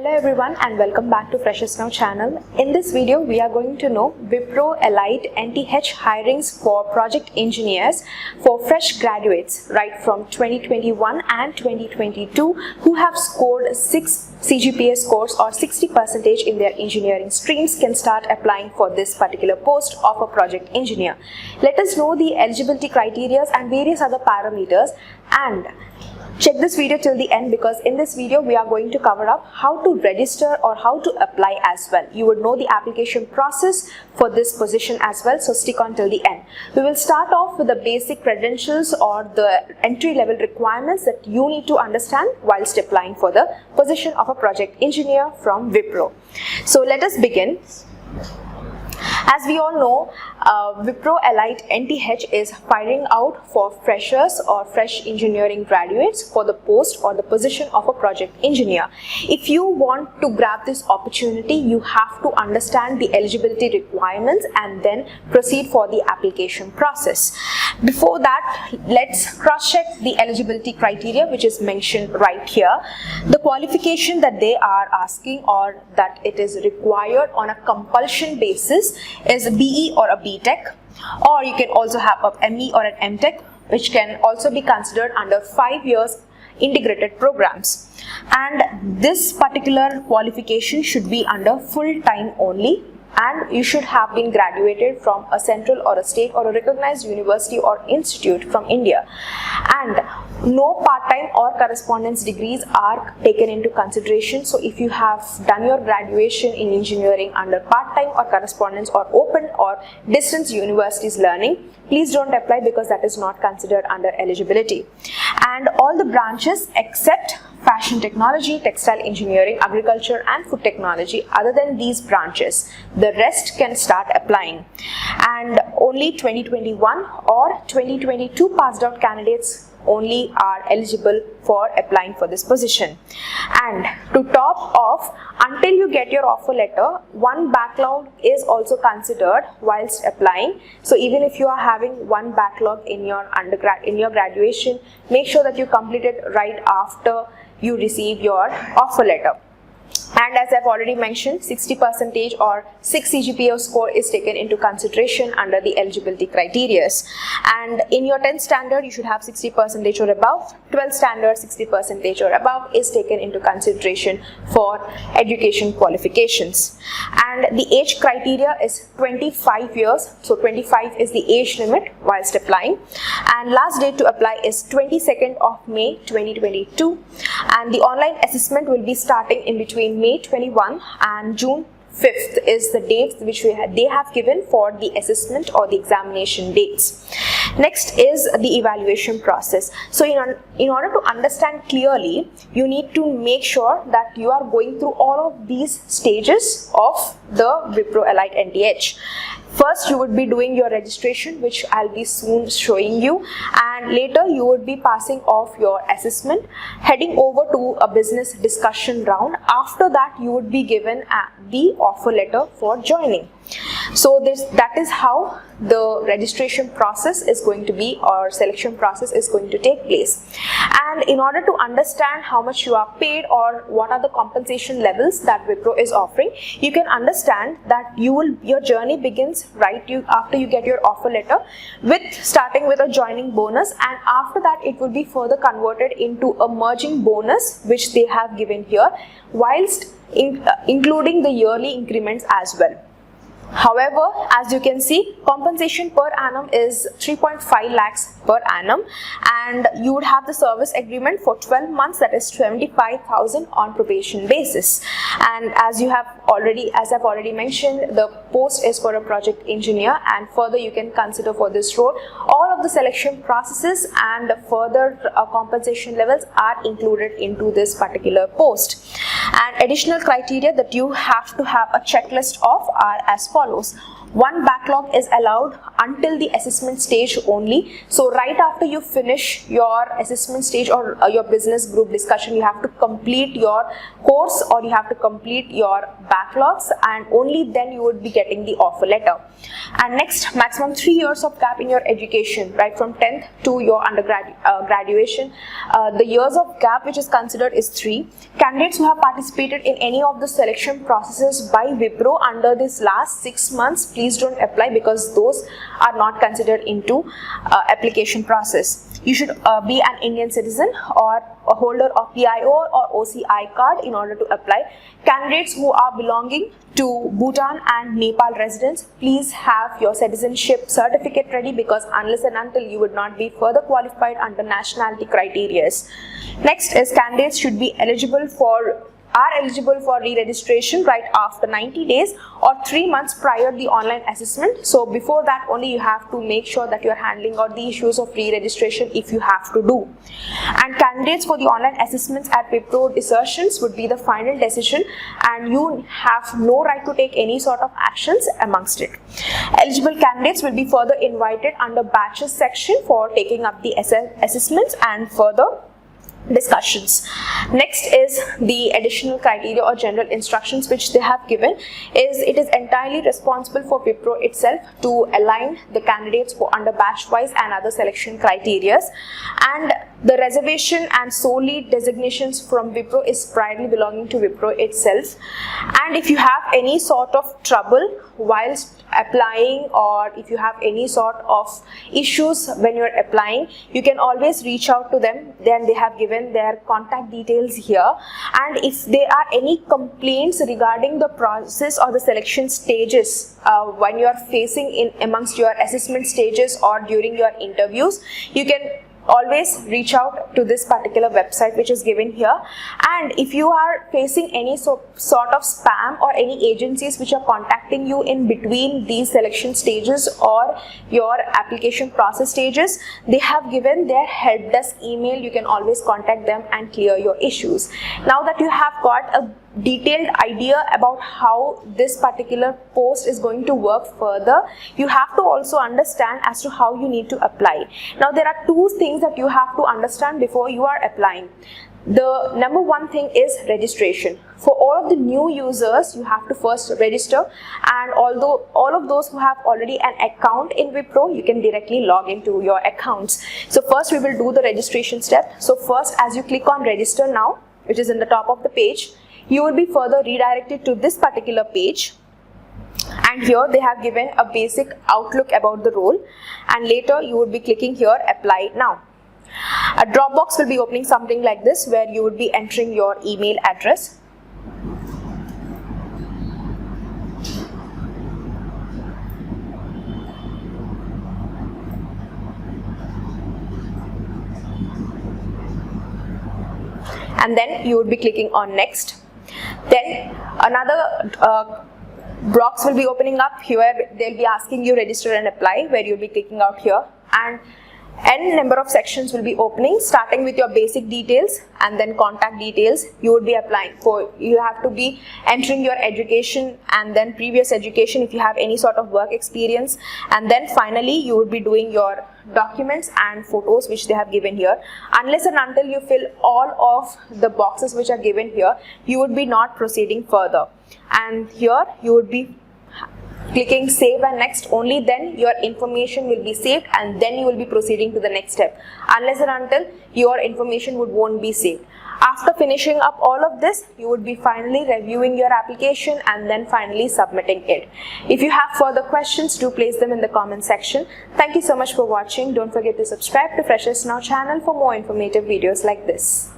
Hello everyone and welcome back to FreshersNow channel. In this video, we are going to know Wipro Elite NTH hirings for project engineers for fresh graduates right from 2021 and 2022 who have scored 6 CGPA scores or 60% in their engineering streams can start applying for this particular post of a project engineer. Let us know the eligibility criteria and various other parameters, and check this video till the end because in this video we are going to cover up how to register or how to apply as well. You would know the application process for this position as well, so stick on till the end. We will start off with the basic credentials or the entry level requirements that you need to understand whilst applying for the position of a project engineer from Wipro. So let us begin. As we all know, Wipro Elite NTH is firing out for freshers or fresh engineering graduates for the post or the position of a project engineer. If you want to grab this opportunity, you have to understand the eligibility requirements and then proceed for the application process. Before that, let's cross-check the eligibility criteria which is mentioned right here. The qualification that they are asking or that it is required on a compulsion basis is a BE or a B.Tech, or you can also have a ME or an M.Tech, which can also be considered under 5 years integrated programs. And this particular qualification should be under full time only, and you should have been graduated from a central or a state or a recognized university or institute from India. And no part-time or correspondence degrees are taken into consideration. So if you have done your graduation in engineering under part-time or correspondence or open or distance universities learning, please don't apply because that is not considered under eligibility. And all the branches except fashion technology, textile engineering, agriculture and food technology, other than these branches, the rest can start applying. And only 2021 or 2022 passed out candidates only are eligible for applying for this position. And to top off, until you get your offer letter, one backlog is also considered whilst applying. So even if you are having one backlog in your graduation, make sure that you complete it right after you receive your offer letter. And as I've already mentioned, 60% or 6 CGPA score is taken into consideration under the eligibility criteria. And in your 10th standard, you should have 60% or above. 12th standard, 60% or above is taken into consideration for education qualifications. And the age criteria is 25 years. So 25 is the age limit whilst applying. And last date to apply is 22nd of May 2022. And the online assessment will be starting in between May 21 and June 5th is the dates which they have given for the assessment or the examination dates. Next is the evaluation process. So in order to understand clearly, you need to make sure that you are going through all of these stages of the Wipro Elite NTH. First, you would be doing your registration, which I'll be soon showing you, and later you would be passing off your assessment, heading over to a business discussion round. After that, you would be given the offer letter for joining. So that is how the registration process is going to be, or selection process is going to take place. And in order to understand how much you are paid or what are the compensation levels that Wipro is offering, you can understand that your journey begins right after you get your offer letter, starting with a joining bonus, and after that it will be further converted into a merging bonus which they have given here, whilst including the yearly increments as well. However, as you can see, compensation per annum is 3.5 lakhs per annum, and you would have the service agreement for 12 months, that is 75,000 on probation basis. And as I've already mentioned, the post is for a project engineer, and further you can consider for this role all of the selection processes and further compensation levels are included into this particular post. And additional criteria that you have to have a checklist of are as follows. One backlog is allowed until the assessment stage only. So right after you finish your assessment stage or your business group discussion, you have to complete your course or you have to complete your backlogs, and only then you would be getting the offer letter. And next, maximum 3 years of gap in your education, right from 10th to your graduation. The years of gap which is considered is 3. Candidates who have participated in any of the selection processes by Wipro under this last 6 months, please don't apply, because those are not considered into application process. You should be an Indian citizen or a holder of PIO or OCI card in order to apply. Candidates who are belonging to Bhutan and Nepal residents, please have your citizenship certificate ready, because unless and until you would not be further qualified under nationality criteria. Next is candidates should be eligible for re-registration right after 90 days or 3 months prior to the online assessment. So before that only you have to make sure that you are handling out the issues of re-registration if you have to do. And candidates for the online assessments at Wipro desertions would be the final decision, and you have no right to take any sort of actions amongst it. Eligible candidates will be further invited under batches section for taking up the assessments and further discussions. Next is the additional criteria or general instructions which they have given. It is entirely responsible for Wipro itself to align the candidates for under batch wise and other selection criteria, and the reservation and solely designations from Wipro is primarily belonging to Wipro itself. And if you have any sort of trouble whilst applying, or if you have any sort of issues when you are applying, you can always reach out to them. Then they have given their contact details here, and if there are any complaints regarding the process or the selection stages when you are facing in amongst your assessment stages or during your interviews, you can always reach out to this particular website which is given here. And if you are facing any sort of spam or any agencies which are contacting you in between these selection stages or your application process stages, they have given their help desk email. You can always contact them and clear your issues. Now that you have got a detailed idea about how this particular post is going to work further, you have to also understand as to how you need to apply. Now there are two things that you have to understand before you are applying. The number one thing is registration. For all of the new users, you have to first register, and although all of those who have already an account in Wipro, you can directly log into your accounts. So first we will do the registration step. So first, as you click on register now, which is in the top of the page, you will be further redirected to this particular page, and here they have given a basic outlook about the role, and later you would be clicking here apply now. A drop box will be opening something like this, where you would be entering your email address. And then you would be clicking on next. Then another box will be opening up here. They'll be asking you register and apply, where you'll be clicking out here, and n number of sections will be opening, starting with your basic details and then contact details. You would be applying for, you have to be entering your education and then previous education if you have any sort of work experience, and then finally you would be doing your documents and photos which they have given here. Unless and until you fill all of the boxes which are given here, you would be not proceeding further. And here you would be clicking save and next. Only then your information will be saved, and then you will be proceeding to the next step. Unless and until your information won't be saved. After finishing up all of this, you would be finally reviewing your application and then finally submitting it. If you have further questions, do place them in the comment section. Thank you so much for watching. Don't forget to subscribe to Freshers Now channel for more informative videos like this.